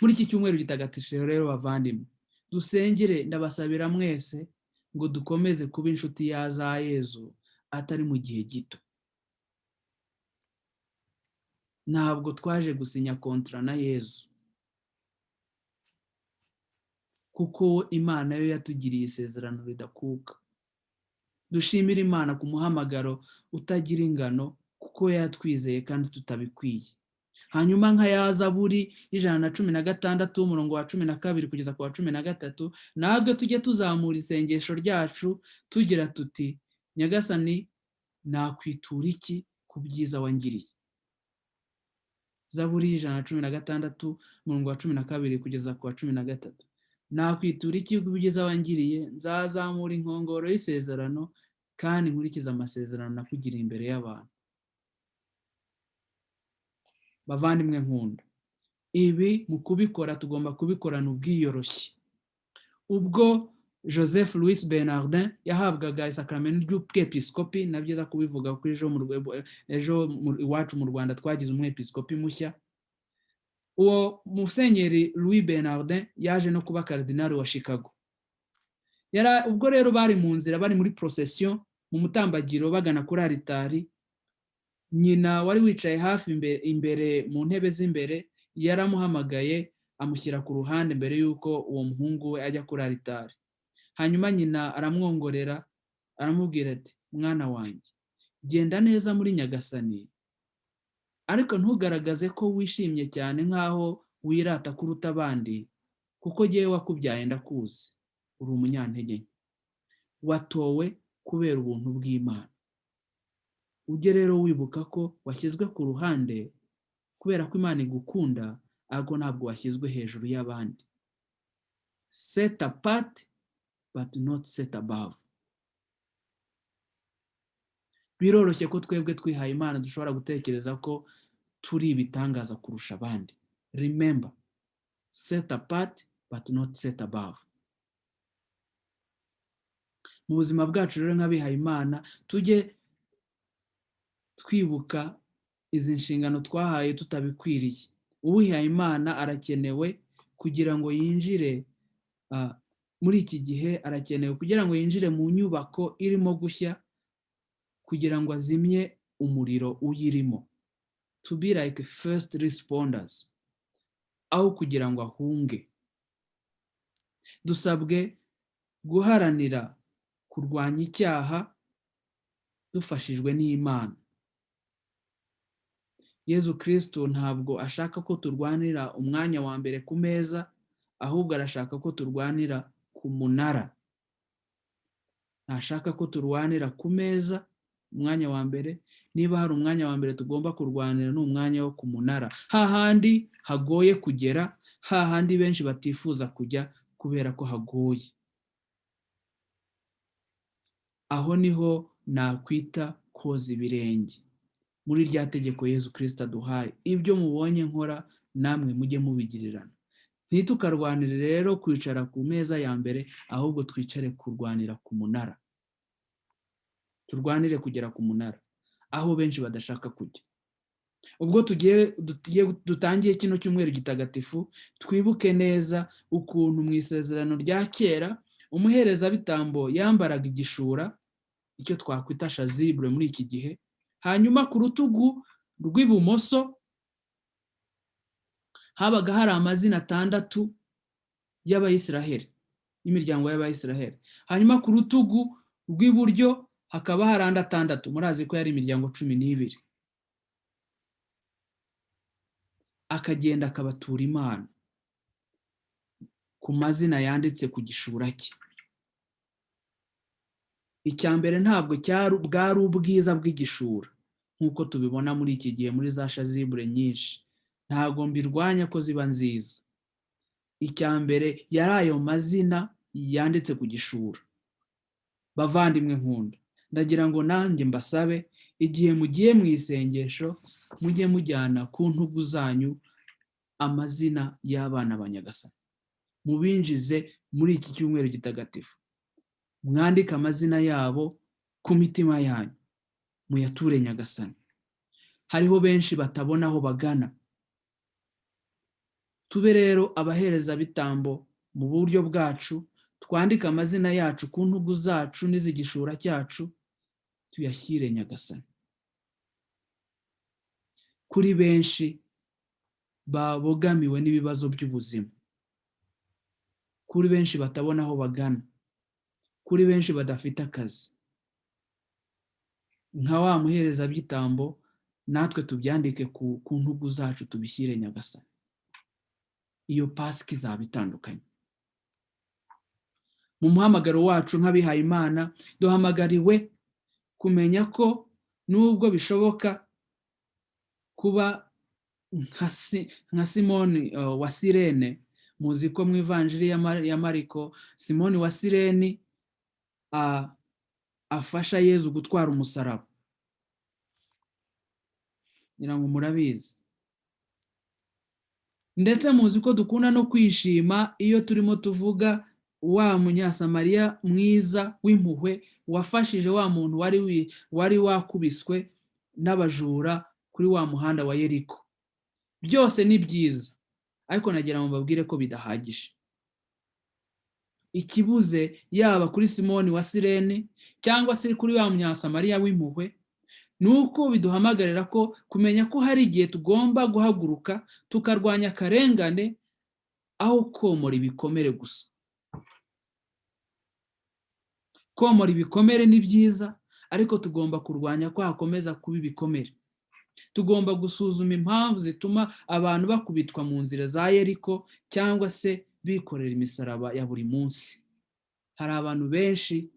Muri iki cyumweru gitagatifu rero bavandimwe, dusengere, ndabasabira mwese ngo dukomeze kuba inshuti ya za Yezu atari mu gihe gito. Ntabwo twaje gusinya kontra na Yezu, kuko Imana yo yatugiriye isezerano ridakuka. Dushimira Imana ku muhamagaro utagira ingano kuko yatwizeye kandi tutabikwiye. Hanyuma nka ya Zaburi 116 umurongo wa 12 kugeza ku wa 13, natwe tujye tuzamura isengesho ryacu tugira tuti: Nyagasani, nakwitura iki ku byiza wangiriye. Zaburi 116 umurongo wa 12 kugeza ku wa 13. Nakwitura iki ku byiza wangiriye? Nzazamura inkongoro y'isezerano kandi nkurikiza amasezerano nakugiriye imbere y'abantu. Bavandimwe nkunda, ibi mu kubikora tugomba kubikorana ubwiyoroshye. Ubwo Joseph Louis Bernardin yahabwaga isakramento ry'ubwepiskopi, nabyiza kubivuga ko ejo iwacu mu Rwanda twagize umwepiskopi mushya. Uwo Musenyeri Louis Bernardin yaje no kuba kardinali wa Chicago. Ubwo rero bari mu nzira, bari muri procession mu mutambagiro bagana kuri aritari, nyina wari wicaye hafi imbere mu ntebe z'imbere yaramuhamagaye amushyira ku ruhande mbere y'uko uwo muhungu we ajya kuri aritari. Hanyuma nyina aramwongorera aramubwira ati: mwana wanjye, genda neza muri Nyagasani, ariko ntugaragaze ko wishimye cyane nk'aho wirata kuruta abandi, kuko jyewe wakubyaye ndakuzi, uri umunyantege nke, watowe kubera ubuntu bw'Imana. Ujye rero wibuka ko washyizwe ku ruhande kubera ko Imana igukunda, ariko ntabwo washyizwe hejuru y'abandi. Set apart but not set above. Biroroshye ko twebwe twihaye Imana dushobora gutekereza ko turi ibitangaza kurusha abandi. Remember, set apart but not set above. Mu buzima bwacu rero nk'abihaye Imana tujye twibuka izi nshingano twahaye tutabikwiriye. Uwihaye Imana arakenewe kugira ngo yinjire muri iki gihe, arakenewe kugira ngo yinjire mu nyubako irimo gushya, kugira ngo azimye umuriro uyirimo. To be like first responders, aho kugira ngo ahunge. Dusabwe guharanira kurwanya icyaha dufashijwe n'Imana. Yezu Kristo ntabwo ashaka ko turwanira umwanya wa mbere ku meza, ahubwo arashaka ko turwanira ku munara. Ntashaka ko turwanira ku meza umwanya wa mbere. Niba hari umwanya wa mbere tugomba kurwanira ni umwanya wo ku munara, hahandi hagoye kugera, hahandi benshi batifuza kujya kubera ko hagoye. Aho niho nakwita koza ibirenge, muri rya tegeko Yezu Kristo aduhaye: ibyo mubonye nkora namwe mujye mubigirirana. Ntitukarwanire rero kwicara ku meza ya mbere, ahubwo twicare kurwanira ku munara. Turwanire kugera ku munara aho benshi badashaka kujya. Ubwo dutangiye kino cyumweru gitagatifu, twibuke neza ukuntu mu isezerano rya kera umuherezabitambo yambaraga igishura, icyo twakwita chasuble muri iki gihe. Hanyuma ku rutugu rw'ibumoso habaga hari amazina 6 y'Abayisiraheli, y'imiryango y'Abayisiraheli. Hanyuma ku rutugu rw'iburyo hakaba hari andi 6. Murazi ko yari imiryango 12. Akagenda akabatura Imana ku mazina yanditse ku gishura cye. icya mbere ntabwo bwari ubwiza bw'igishura nk'uko tubibona muri iki gihe muri za shazibure nyinshi, ntabwo mbirwanya ko ziba nziza. Icya mbere yari ayo mazina yanditse ku gishura. Bavandimwe nkunda, ndagira ngo nanjye mbasabe, igihe mugiye mu isengesho mujye mujyana ku ntugu zanyu amazina y'abana ba Nyagasani, mubinjize muri iki cyumweru gitagatifu, mwandike amazina yabo ku mitima yanyu, muyature Nyagasani. Hariho benshi batabona aho bagana. Tube rero abaherezabitambo mu buryo bwacu, twandike amazina yacu ku ntugu zacu n'izigishura cyacu, tuyashyire Nyagasani. Kuri benshi babogamiwe n'ibibazo by'ubuzima, kuri benshi batabona aho bagana, kuri benshi badafite akazi, nka wa muherezabitambo natwe tubyandike ku ntugu zacu, tubishyire Nyagasani. Iyo Pasika izaba itandukanye. Mu muhamagaro wacu nk'abihaye Imana duhamagariwe kumenya ko nubwo bishoboka kuba nka Simoni wa Sirene, muzi ko mu ivanjiri ya Mariko Simoni wa Sirene afasha Yezu gutwara umusaraba, ngira ngo murabizi. Ndetse muzi ko dukunda no kwishima iyo turimo tuvuga wa munyasamariya mwiza w'impuhwe wafashije wa muntu wari wakubiswe n'abajura kuri wa muhanda wa Yeriko. Byose ni byiza, ariko nagira ngo mbabwire ko bidahagije. Ikibuze yaba kuri Simoni wa Sirene cyangwa se kuri wa munyasamariya w'impuhwe, nuko biduhamagarira ko kumenya ko hari igihe tugomba guhaguruka tukarwanya akarengane aho komora ibikomere gusa. Komora ibikomere ni byiza, ariko tugomba kurwanya ko hakomeza kuba ibikomere. Tugomba gusuzuma impamvu zituma abantu bakubitwa mu nzira za Yeriko cyangwa se bikorera imisaraba ya buri munsi. Hari abantu benshi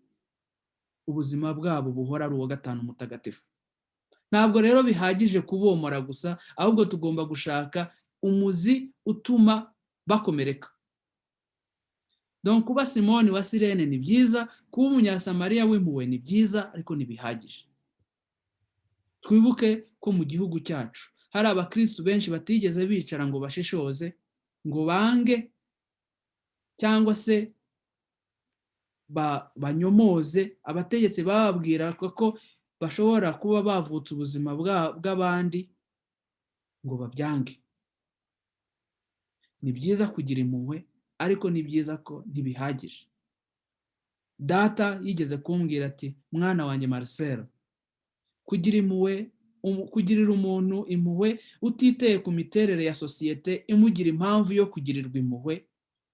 ubuzima bwabo buhora ari uwa gatanu mutagatifu. Ntabwo rero bihagije kubomora gusa, ahubwo tugomba gushaka umuzi utuma bakomereka. Donc kuba Simoni wa Sirene ni byiza, kuba umunyasamariya w'impuhwe ni byiza, ariko ntibihagije. Twibuke ko mu gihugu cyacu hari abakristu benshi batigeze bicara ngo bashishoze, ngo bange cyangwa se banyomoze abategetsi bababwira ko bashobora kuba bavutse ubuzima bw'abandi, ngo babyange. Ni byiza kugira impuhwe, ariko ni byiza ko ntibihagije. Data yigeze kumbwira ati, mwana wanjye Marcel, kugirira umuntu impuhwe utiteye ku miterere ya sosiyete imugira impamvu yo kugirirwa impuhwe,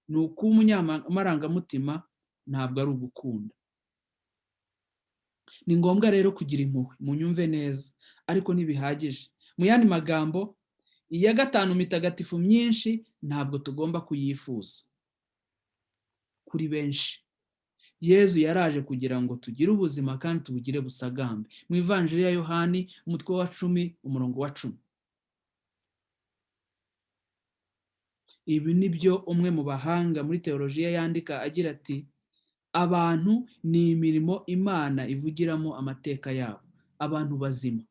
ni ukuba umunyamarangamutima, ntabwo ari ugukunda. Ni ngombwa rero kugira impuhwe, munyumve neza, ariko ntibihagije. Mu yandi magambo, iya gatanu mitagatifu myinshi ntabwo tugomba kuyifuza. Kuri benshi Yezu yaraje kugira ngo tugire ubuzima kandi tubugire busagambe. Mu ivanjiri ya Yohani umutwe wa 10 umurongo wa 10. Ibi nibyo umwe mu bahanga muri teolojiya yandika agira ati, abantu ni imirimo Imana ivugiramo amateka yabo, abantu bazima.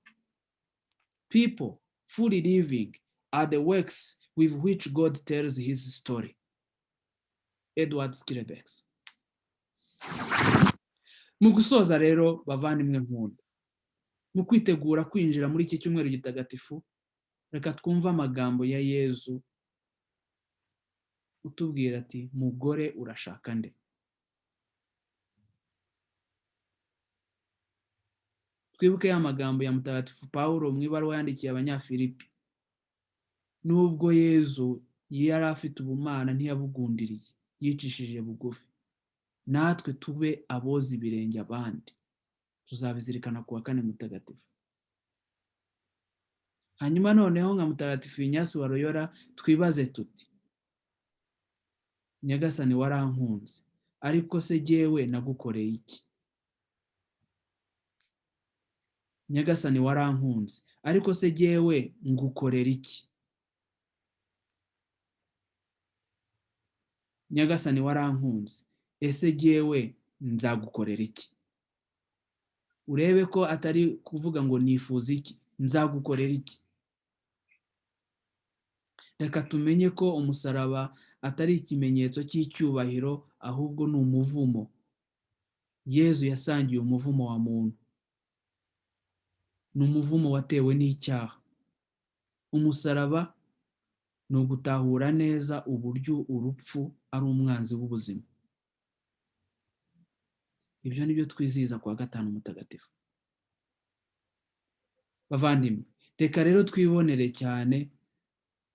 People fully living are the works with which God tells his story. Edward Skirebex. Mu gusoza rero bavandimwe nkunda, mu kwitegura kwinjira muri iki cyumweru gitagatifu, reka twumve amagambo ya Yezu utubwira ati, mugore urashaka nde? Twibuke ya magambo ya mutagatifu Pawulo mu ibaruwa yandikiye Abanyafilipi. Nubwo Yezu yari afite ubumana ntiyabugundiriye, yicishije bugufi. Natwe tube aboza ibirenge abandi. Tuzabizirikana ku wa 4 mutagatifu. Hanyuma noneho nka mutagatifu Inyasi wa Loyola twibaze tuti, Nyagasani warankunze, ariko se jyewe nagukoreye iki? nyagasani warankunze, ariko se jyewe ngukorera iki? Nyagasani warankunze, ese jyewe nzagukorera iki? Urebe ko atari kuvuga ngo nifuza iki, nzagukorera iki? Reka tumenye ko umusaraba atari ikimenyetso cy'icyubahiro, ahubwo ni umuvumo. Yezu yasangiye umuvumo wa muntu, ni umuvumo watewe n'icyaha. Umusaraba ni ugutahura neza uburyo urupfu ari umwanzi w'ubuzima. Ibyo ni byo twizihiza kuwa gatanu mutagatifu. Bavandimwe, reka rero twibonere cyane,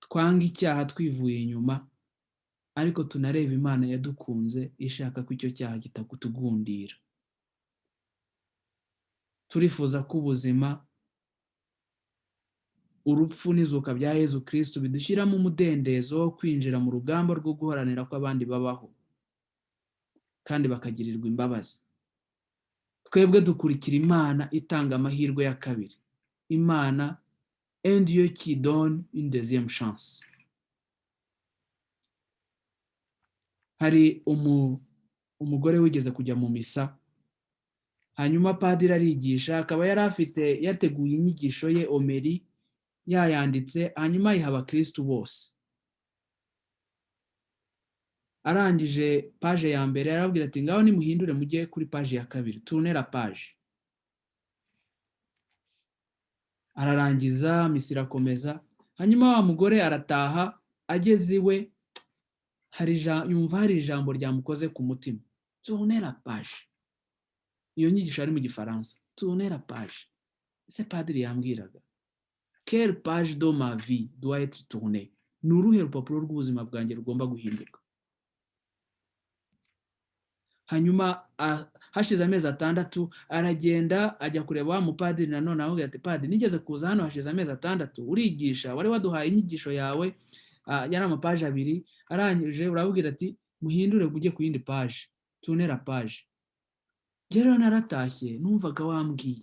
twange icyaha twivuye inyuma, ariko tunareba Imana yadukunze ishaka ko icyo cyaha kitakutugundira. Turifuza ko ubuzima, urupfu n'izuka bya Yezu Kristo bidushyiramo umudendezo wo kwinjira mu rugamba rwo guharanira ko abandi babaho kandi bakagirirwa imbabazi. Twebwe dukurikira Imana itanga amahirwe ya kabiri. Imana, un Dieu qui donne une deuxième chance. Hari umugore wigeze kujya mu misa, hanyuma padiri arigisha, akaba yateguye inyigisho ye omeri, yayanditse, hanyuma ayiha abakristu bose. Arangije paje ya mbere arababwira ati ngaho nimuhindure mujye kuri paje ya kabiri, tournez la page. Ararangiza, misa irakomeza, hanyuma wa mugore arataha, ageze iwe yumva hari ijambo ryamukoze ku mutima. Tournez la page. Iyo nyigisho ari mu Gifaransa. Tournez la page. Ese padiri yambwiraga, quelle page de ma vie doit être tournée? Ni uruhe rupapuro rw'ubuzima bwanjye rugomba guhinduka? Hanyuma hashize amezi 6 aragenda ajya kureba wa mupadiri nanone, avuga ati padiri, nigeze kuza hano hashize amezi 6, urigisha, wari waduhaye inyigisho yawe, yari amapaje 2, arangije urabwira ati muhindure ujye ku yindi page, tournez la page. Rero naratashye numvaga wambwiye,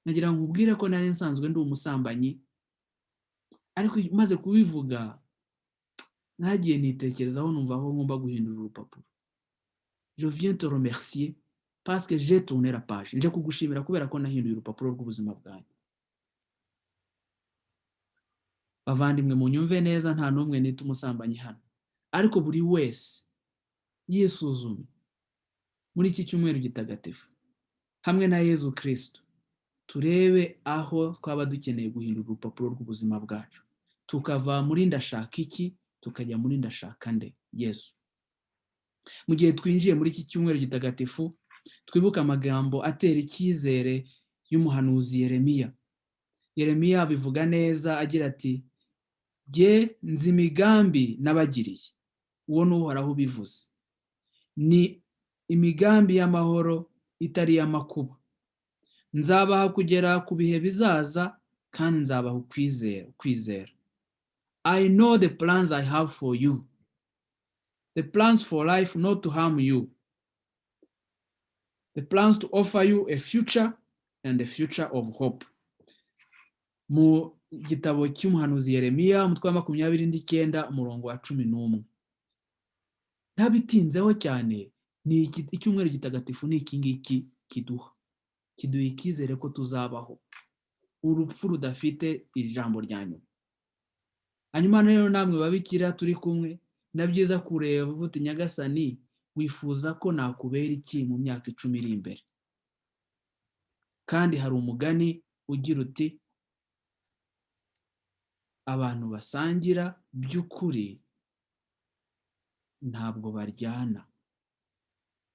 nagira ngo ubwire ko nari nsanzwe ndi umusambanyi, ariko maze kubivuga nagiye nitekerezaho, numva aho ngomba guhindura urupapuro. Je viens te remercier parce que j'ai tourné la page. Nje kugushimira kubera ko nahinduye urupapuro rw'ubuzima bwanjye. Bavandimwe, munyumve neza, nta n'umwe nita umusambanyi hano, ariko buri wese yisuzume muri iki cyumweru gitagatifu hamwe na Yezu Kristo, turebe aho twaba dukeneye guhindura urupapuro rw'ubuzima bwacu, tukava muri ndashaka iki tukajya muri ndashaka nde Yesu. Mu gihe twinjiye muri iki cyumweru gitagatifu, twibuka amagambo atera icyizere y'umuhanuzi Yeremiya. Yeremiya bivuga neza agira ati, jye nzi imigambi nabagiriye. Uwo ni Uhoraho ubivuze. Ni imigambi y'amahoro itari y'amakuba. Nzabaha kugera ku bihe bizaza kandi nzabaha kwizera. I know the plans I have for you. The plans for life, not to harm you. The plans to offer you a future and a future of hope. Mu gitabo cy'umuhanuzi Yeremiya, umutwe wa 29 umurongo wa 11. Ntabitinzeho cyane, ni icyumweru gitagatifu ni iki ngiki kiduha icyizere ko tuzabaho, urupfu rudafite ijambo rya nyuma. Hanyuma rero namwe babikira turi kumwe, na byiza kureba uvuti nyagasani, wifuza ko nakubera iki mu myaka 10 iri imbere. Kandi hari umugani ugira uti, abantu basangira by'ukuri ntabwo baryana.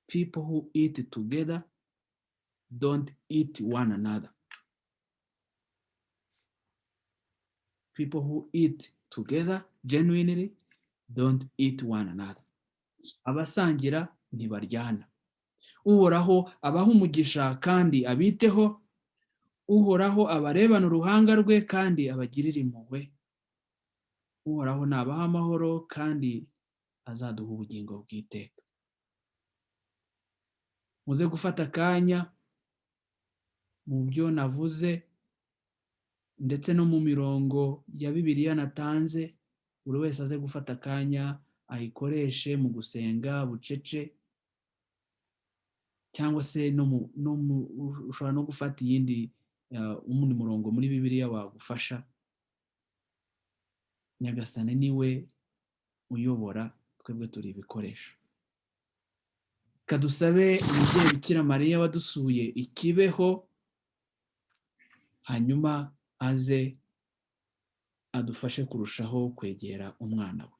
People who eat together don't eat one another. People who eat together genuinely don't eat one another. Abasangira ntibaryana. Uhoraho abaha umugisha kandi abiteho. Uhoraho abarebana uruhanga rwe kandi abagirira impuhwe. Uhoraho nabaha amahoro kandi azaduha ubugingo bw'iteka. Muze gufata akanya mu byo navuze ndetse no mu mirongo ya Bibiliya natanze, buri wese aze gufata akanya ayikoreshe mu gusenga bucece, cyangwa se ushobora no gufata uwundi murongo muri Bibiliya wagufasha. Nyagasani niwe uyobora, twebwe turi ibikoresho. Kadusabe umubyeyi Bikira Mariya wadusuye i Kibeho, hanyuma aze adufashe kurushaho kwegera umwana we.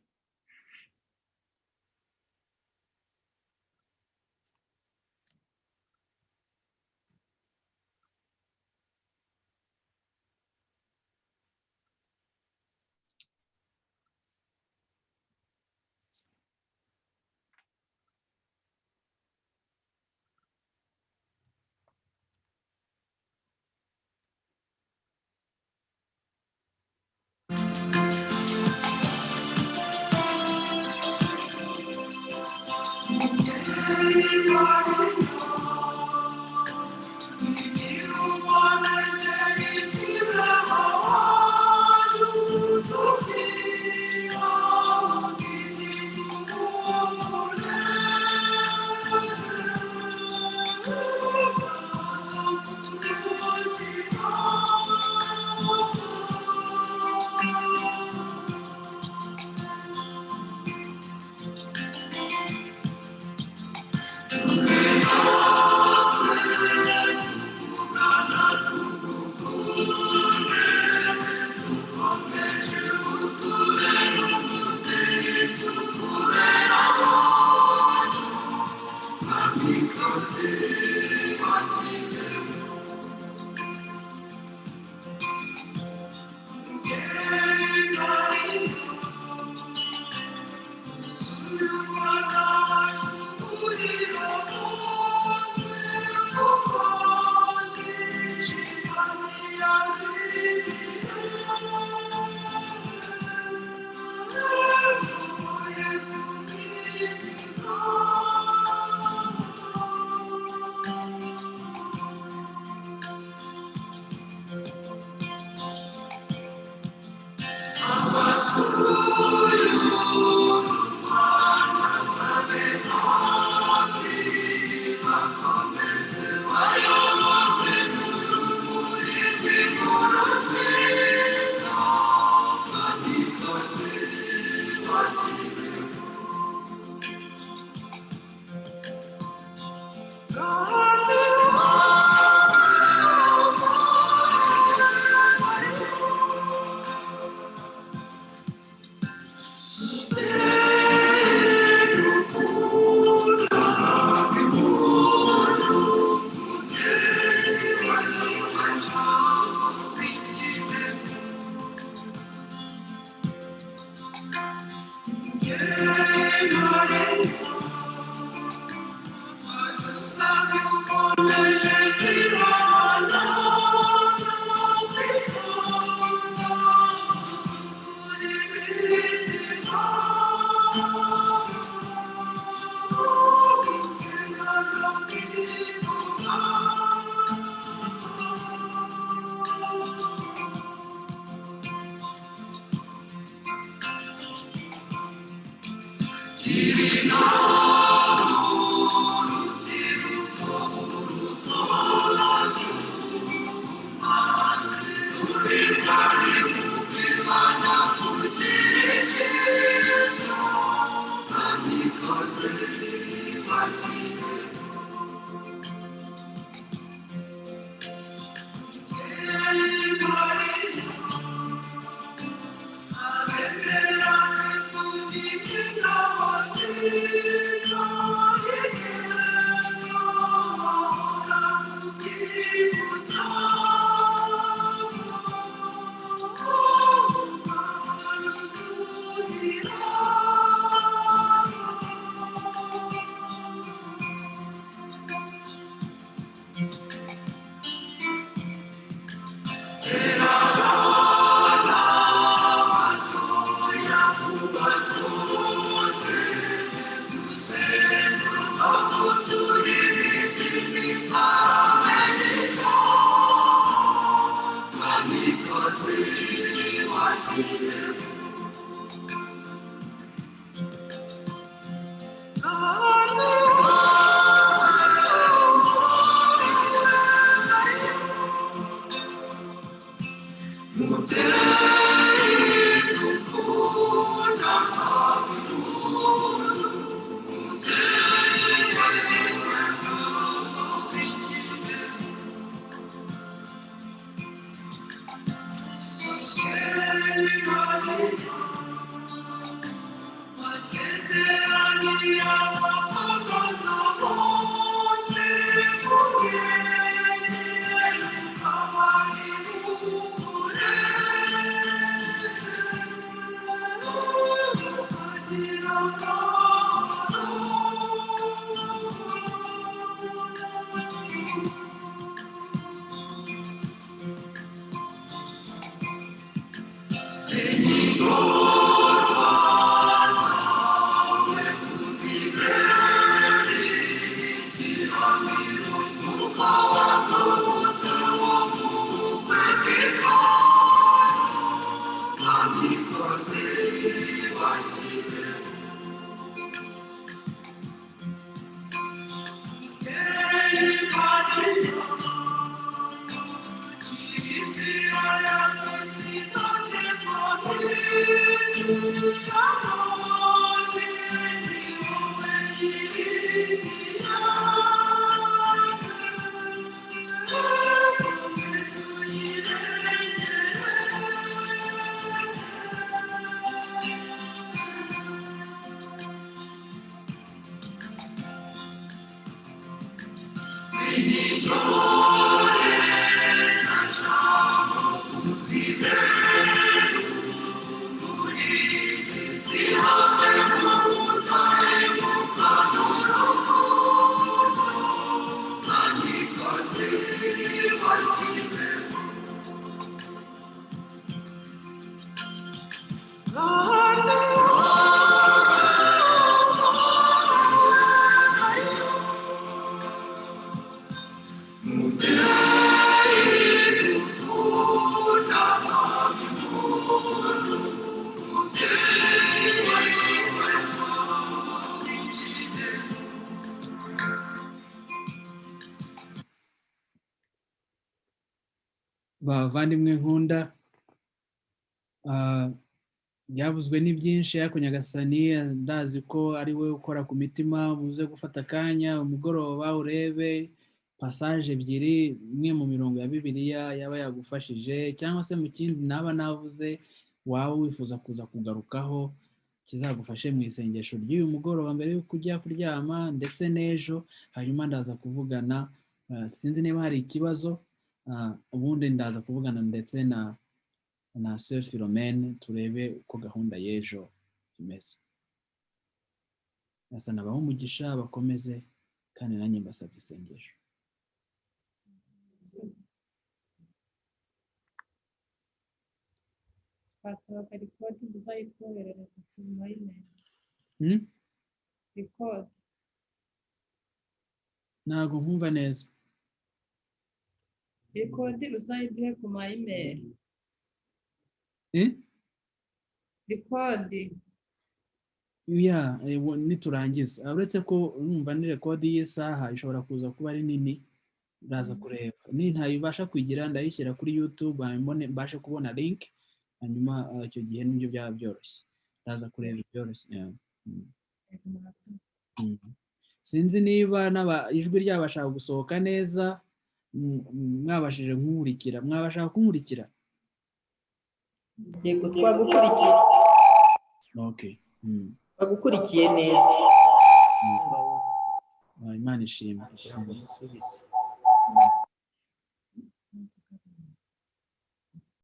Thank you. bavandimwe nkunda, byavuzwe ni byinshi ariko Nyagasani ndazi ko ari we ukora ku mitima. Muze gufata akanya umugoroba urebe pasaje ebyiri, imwe mu mirongo ya Bibiliya yaba yagufashije, cyangwa se mu kindi naba navuze waba wifuza kuza kugarukaho kizagufashe mu isengesho ry'uyu mugoroba mbere y'uko ujya kuryama ndetse n'ejo. Hanyuma ndaza kuvugana, sinzi niba hari ikibazo, ubundi ndaza kuvugana ndetse na Sœur Philomène turebe uko gahunda y'ejo imeze. Nasana abaho umugisha bakomeze, kandi nanjye mbasabye isengesho. Twasabaga rikodi uzayitwoherereza ku mayimeri. Rikodi Ntabwo nkumva neza. rikodi uzayiduhe ku mayimeri. Rikodi Niturangiza, uretse ko numva ni rekodi y'isaha ishobora kuza kuba ari nini, ndaza kureba. Ntayibasha kuyigira ndayishyira kuri YouTube mbashe kubona link, hanyuma icyo gihe nibyo byaba byoroshye. Ndaza kureba ibyoroshye. Sinzi niba ijwi ryabasha gusohoka neza, mwabashije kunkurikira. Mwabasha kunkurikira? Yego, twagukurikiye. Okay. Twagukurikiye neza. Imana ishimwe.